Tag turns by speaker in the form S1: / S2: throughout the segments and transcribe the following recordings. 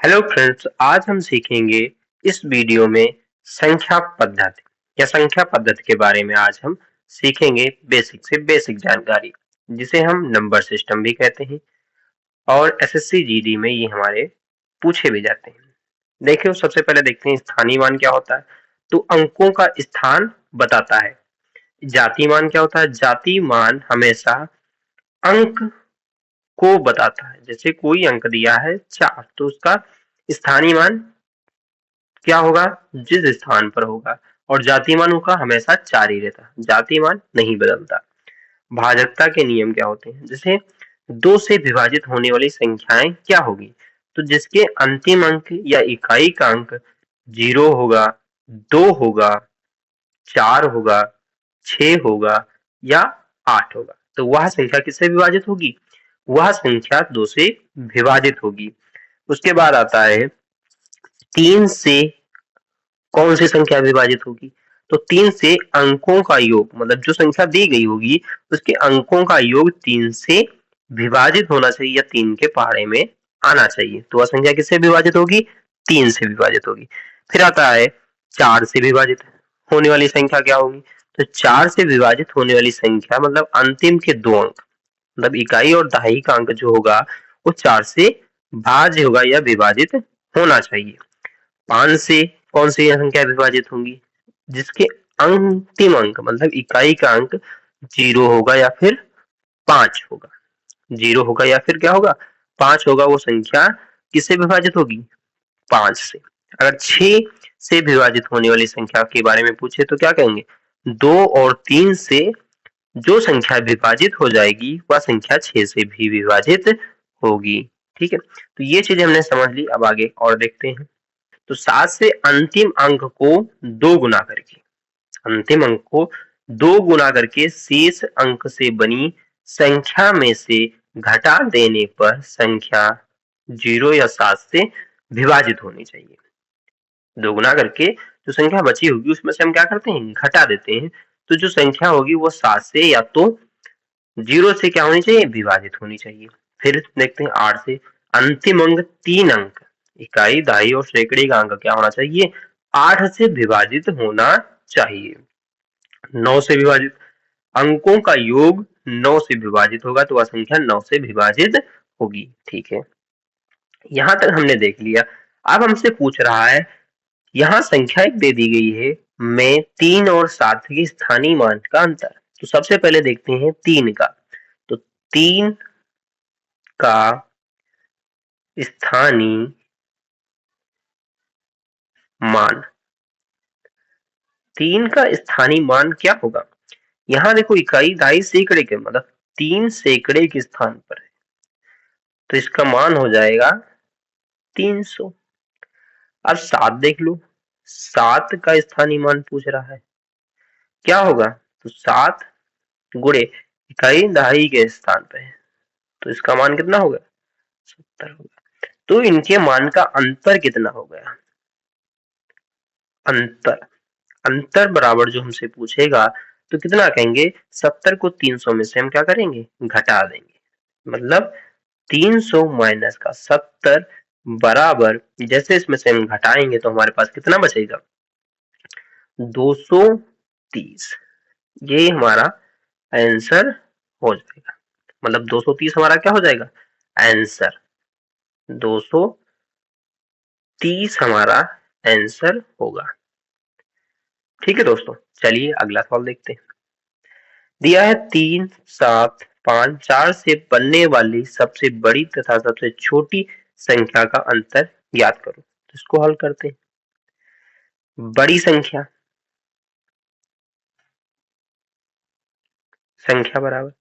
S1: Hello friends, आज हम सीखेंगे इस वीडियो में संख्या पद्धति या संख्या पद्धति के बारे में। आज हम सीखेंगे बेसिक से बेसिक जानकारी, जिसे हम नंबर सिस्टम भी कहते हैं और एसएससी जीडी में ये हमारे पूछे भी जाते हैं। देखिए, सबसे पहले देखते हैं स्थानीय मान क्या होता है। तो अंकों का स्थान बताता है। जाति मान क्या होता है? जाति मान हमेशा अंक को बताता है। जैसे कोई अंक दिया है 4, तो उसका स्थानीय मान क्या होगा? जिस स्थान पर होगा। और जाति मान का हमेशा 4 ही रहता, जाति मान नहीं बदलता। भाजकता के नियम क्या होते हैं? जैसे 2 से विभाजित होने वाली संख्याएं क्या होगी? तो जिसके अंतिम अंक या इकाई का अंक 0 होगा, 2 होगा, 4 होगा, 6 होगा या 8 होगा, तो वह संख्या किससे विभाजित होगी? वह संख्या 2 से विभाजित होगी। उसके बाद आता है 3 से कौन सी संख्या विभाजित होगी? तो 3 से अंकों का योग, मतलब जो संख्या दी गई होगी उसके अंकों का योग 3 से विभाजित होना चाहिए या 3 के पहाड़े में आना चाहिए। तो वह संख्या किससे विभाजित होगी? 3 से विभाजित होगी। फिर आता है 4 से विभाजित होने वाली संख्या क्या होगी? तो 4 से विभाजित होने वाली संख्या मतलब अंतिम के 2 अंक, मतलब इकाई और दहाई का अंक जो होगा वो 4 से भाज्य होगा या विभाजित होना चाहिए। 5 से कौन सी संख्या विभाजित होंगी? जिसके अंतिम अंक मतलब इकाई का अंक 0 होगा या फिर 5 होगा। 0 होगा या फिर क्या होगा? 5 होगा। वो संख्या किससे विभाजित होगी? 5 से। अगर 6 से विभाजित होने वाली संख्या के बारे में पूछे तो क्या कहेंगे? 2 और 3 से जो संख्या विभाजित हो जाएगी वह संख्या 6 से भी विभाजित होगी। ठीक है, तो ये चीजें हमने समझ ली। अब आगे और देखते हैं। तो 7 से अंतिम अंक को 2 गुना करके, अंतिम अंक को 2 गुना करके शेष अंक से बनी संख्या में से घटा देने पर संख्या 0 या 7 से विभाजित होनी चाहिए। 2 गुना करके जो संख्या बची होगी उसमें से हम क्या करते हैं? घटा देते हैं। तो जो संख्या होगी वो 7 से या तो 0 से क्या होनी चाहिए? विभाजित होनी चाहिए। फिर देखते हैं 8 से अंतिम अंक 3 अंक, इकाई, दहाई और सैकड़े का अंक क्या होना चाहिए? 8 से विभाजित होना चाहिए। 9 से विभाजित अंकों का योग 9 से विभाजित होगा, तो वह संख्या 9 से विभाजित होगी। ठीक है, यहां तक हमने देख लिया। अब हमसे पूछ रहा है, यहाँ संख्या एक दे दी गई है में 3 और 7 के स्थानीय मान का अंतर। तो सबसे पहले देखते हैं 3 का। तो 3 का स्थानीय मान, 3 का स्थानीय मान क्या होगा? यहाँ देखो, इकाई, दहाई, सैकड़े के मतलब 3 सैकड़े के स्थान पर है, तो इसका मान हो जाएगा 300। अब 7 देख लो, 7 का स्थानीय मान पूछ रहा है, क्या होगा? तो 7 गुणे इकाई दहाई के स्थान पे है, तो इसका मान कितना होगा? 70 होगा। तो इनके मान का अंतर कितना हो गया? अंतर, अंतर बराबर जो हमसे पूछेगा तो कितना कहेंगे? 70 को 300 में से हम क्या करेंगे? घटा देंगे। मतलब 300 माइनस का 70 बराबर, जैसे इसमें से हम घटाएंगे तो हमारे पास कितना बचेगा? 230। ये हमारा आंसर हो जाएगा। मतलब 230 हमारा क्या हो जाएगा? आंसर 230 हमारा आंसर होगा। ठीक है दोस्तों, चलिए अगला सवाल देखते हैं। दिया है 3, 7, 5, 4 से बनने वाली सबसे बड़ी तथा सबसे छोटी संख्या का अंतर ज्ञात करो। तो इसको हल करते हैं। बड़ी संख्या, संख्या बराबर,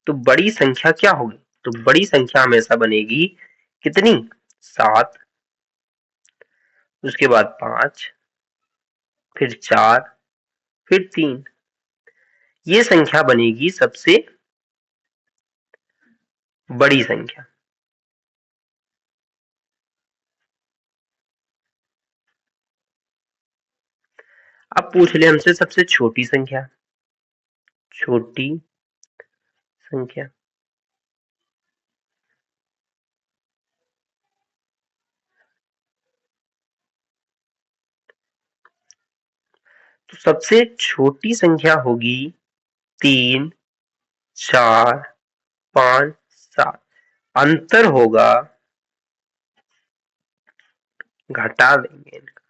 S1: तो बड़ी संख्या क्या होगी? तो बड़ी संख्या हमेशा बनेगी कितनी? 7, उसके बाद 5, फिर 4, फिर 3। ये संख्या बनेगी सबसे बड़ी संख्या। अब पूछ ले हमसे सबसे छोटी संख्या। छोटी संख्या, तो सबसे छोटी संख्या होगी 3, 4, 5, 7। अंतर होगा, घटा देंगे इनका,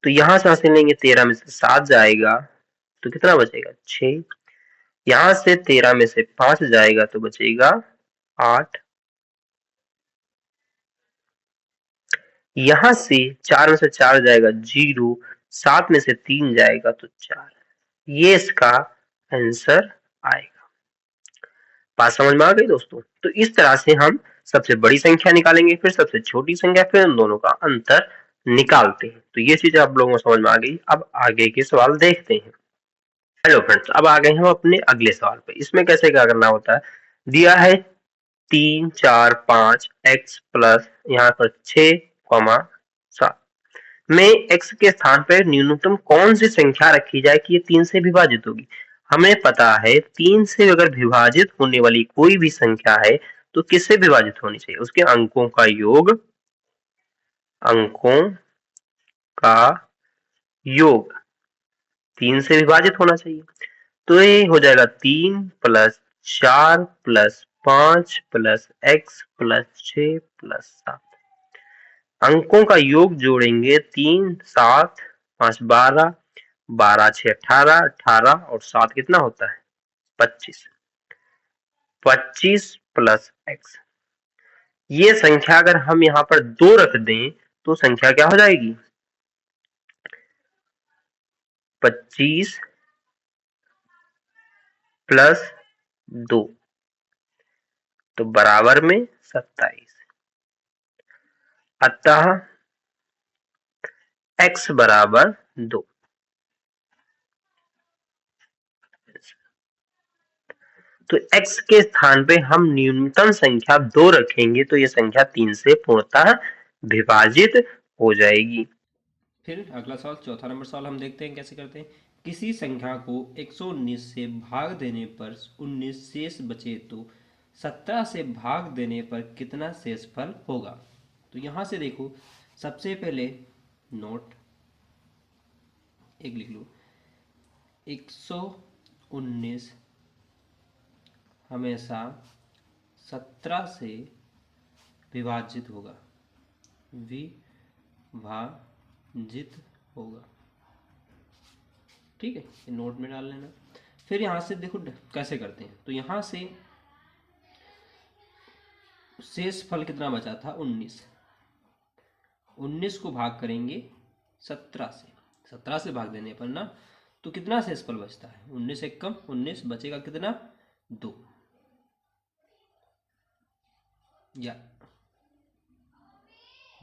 S1: तो यहां से हासिल लेंगे 13 में से 7 जाएगा तो कितना बचेगा 6। यहां से 13 में से 5 जाएगा तो बचेगा 8। यहां से 4 में से 4 जाएगा 0, 7 में से 3 जाएगा तो 4। ये इसका आंसर आएगा। बात समझ में आ गई दोस्तों? तो इस तरह से हम सबसे बड़ी संख्या निकालेंगे, फिर सबसे छोटी संख्या, फिर उन दोनों का अंतर निकालते हैं। तो ये चीज आप लोगों को समझ में आ गई। अब आगे के सवाल देखते हैं। हेलो फ्रेंड्स, अब आ गए हम अपने अगले सवाल पे। इसमें कैसे क्या करना होता है, दिया है 3, 4, 5 x प्लस यहाँ पर 6, 7 में x के स्थान पर न्यूनतम कौन सी संख्या रखी जाए कि ये 3 से विभाजित होगी। हमें पता है 3 से अगर विभाजित होने वाली कोई भी संख्या है तो किससे विभाजित होनी चाहिए, उसके अंकों का योग, अंकों का योग 3 से विभाजित होना चाहिए। तो ये हो जाएगा 3 plus 4 plus 5 plus x plus 6 plus 7। अंकों का योग जोड़ेंगे 3, 7, 5, 12, 12, 6, 18, 18 और 7 कितना होता है 25। 25 प्लस x, ये संख्या अगर हम यहाँ पर 2 रख दें तो संख्या क्या हो जाएगी 25 प्लस 2 तो बराबर में 27। अतः x बराबर 2। तो x के स्थान पे हम न्यूनतम संख्या 2 रखेंगे तो ये संख्या 3 से पूर्णतः विभाजित हो जाएगी।
S2: फिर अगला सवाल, चौथा नंबर सवाल हम देखते हैं कैसे करते हैं। किसी संख्या को 119 से भाग देने पर 19 शेष बचे तो 17 से भाग देने पर कितना शेषफल होगा। तो यहाँ से देखो, सबसे पहले नोट एक लिख लो, 119 हमेशा 17 से विभाजित होगा, विभाजित होगा। ठीक है, ये नोट में डाल लेना। फिर यहाँ से देखो कैसे करते हैं। तो यहाँ से शेष फल कितना बचा था 19, 19 को भाग करेंगे 17 से, 17 से भाग देने पर ना तो कितना शेष फल बचता है 19 एक कम 19, बचेगा कितना 2, या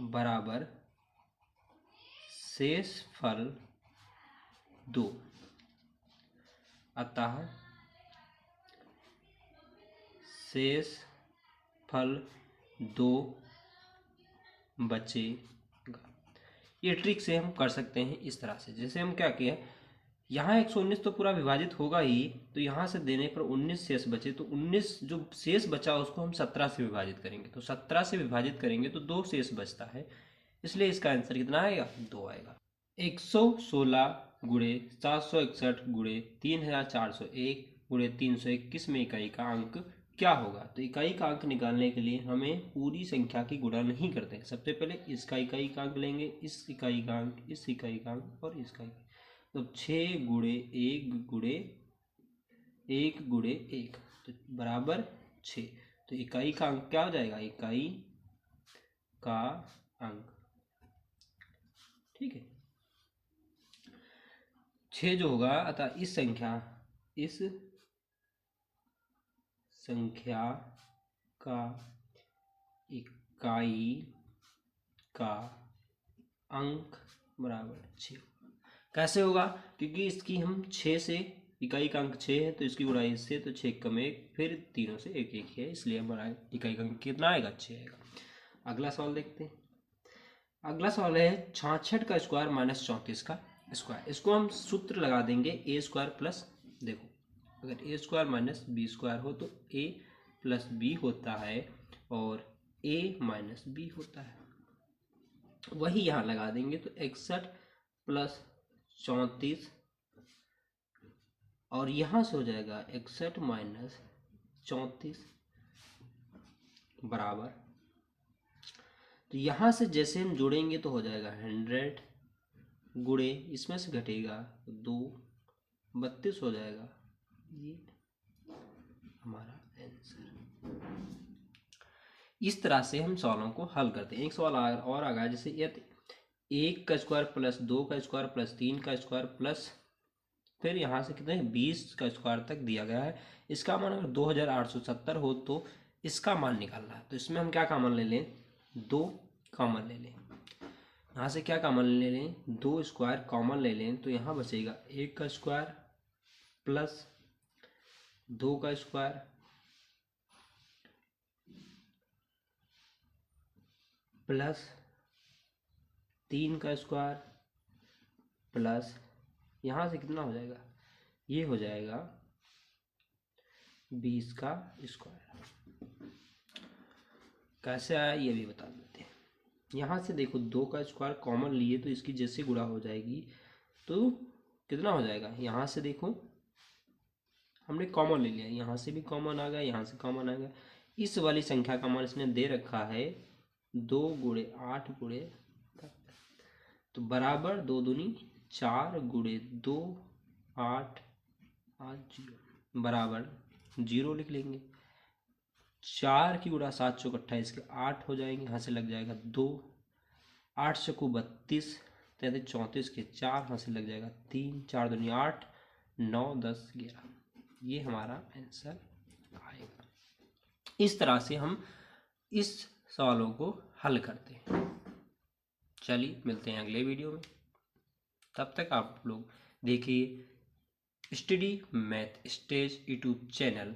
S2: बराबर शेष फल 2। अतः शेष फल 2 बचेगा। ये ट्रिक से हम कर सकते हैं इस तरह से। जैसे हम क्या किया, यहाँ 119 तो पूरा विभाजित होगा ही, तो यहाँ से देने पर 19 शेष बचे, तो 19 जो शेष बचा उसको हम 17 से विभाजित करेंगे, तो 17 से विभाजित करेंगे तो 2 शेष बचता है, इसलिए इसका आंसर कितना आएगा 2 आएगा। 116 गुणे 761 गुणे 3401 गुणे 321 में इकाई का अंक क्या होगा। तो इकाई का अंक निकालने के लिए हमें पूरी संख्या की गुणा नहीं करते हैं। सबसे पहले इसका इकाई का अंक लेंगे, इस इकाई का अंक, इस इकाई का अंक और इसका इकाई। तो 6 गुणे 1 गुणे 1 गुणे 1 तो बराबर 6। तो इकाई का अंक क्या हो जाएगा, इकाई का अंक। ठीक है, 6 जो होगा, अतः इस संख्या का इकाई का अंक बराबर 6। कैसे होगा, क्योंकि इसकी हम 6 से, इकाई का अंक 6 है तो इसकी गुणा इससे, तो 6 कम 1, फिर तीनों से 1 1 है, इसलिए हमारा इकाई का अंक कितना आएगा 6 आएगा। अगला सवाल देखते हैं। अगला सवाल है 66 का स्क्वायर माइनस 34 का स्क्वायर। इसको हम सूत्र लगा देंगे ए स्क्वायर प्लस, देखो अगर ए स्क्वायर माइनस बी स्क्वायर हो तो ए प्लस बी होता है और ए माइनस बी होता है, वही यहाँ लगा देंगे। तो 61 प्लस 34 और यहाँ से हो जाएगा 61 माइनस 34 बराबर, तो यहाँ से जैसे हम जोड़ेंगे तो हो जाएगा 100 गुणे इसमें से घटेगा 2 32 हो जाएगा। ये हमारा आंसर। इस तरह से हम सवालों को हल करते हैं। एक सवाल और आ गया, जैसे यदि 1 का स्क्वायर प्लस 2 का स्क्वायर प्लस 3 का स्क्वायर प्लस फिर यहाँ से कितने 20 का स्क्वायर तक दिया गया है, इसका मान अगर 2870 हो तो इसका मान निकालना है। तो इसमें हम क्या कॉमन ले लें, 2 कॉमन ले लें। यहाँ से क्या कॉमन ले लें, 2 स्क्वायर कॉमन ले लें, तो यहाँ बचेगा 1 का स्क्वायर प्लस 2 का स्क्वायर प्लस 3 का स्क्वायर प्लस यहाँ से कितना हो जाएगा, ये हो जाएगा 20 का स्क्वायर। कैसे आया ये भी बता देते हैं। यहाँ से देखो 2 का स्क्वायर कॉमन लिए तो इसकी जैसे गुणा हो जाएगी तो कितना हो जाएगा, यहाँ से देखो हमने कॉमन ले लिया, यहाँ से भी कॉमन आ गया, यहाँ से कॉमन आ गया। इस वाली संख्या का मान इसने दे रखा है 2 गुणे 8 गुणे, तो बराबर 2 दूनी 4 गुणे 2 8 8 0 बराबर 0 लिख लेंगे। 4 की गुणा 7 चौक 28 के 8 हो जाएंगे, यहाँ से लग जाएगा 2, 8 चौको 32 33 34 के 4, यहाँ से लग जाएगा 3, 4 दूनी 8 9 10 11, ये हमारा आंसर आएगा। इस तरह से हम इस सवालों को हल करते हैं। चलिए मिलते हैं अगले वीडियो में, तब तक आप लोग देखिए study math stage YouTube channel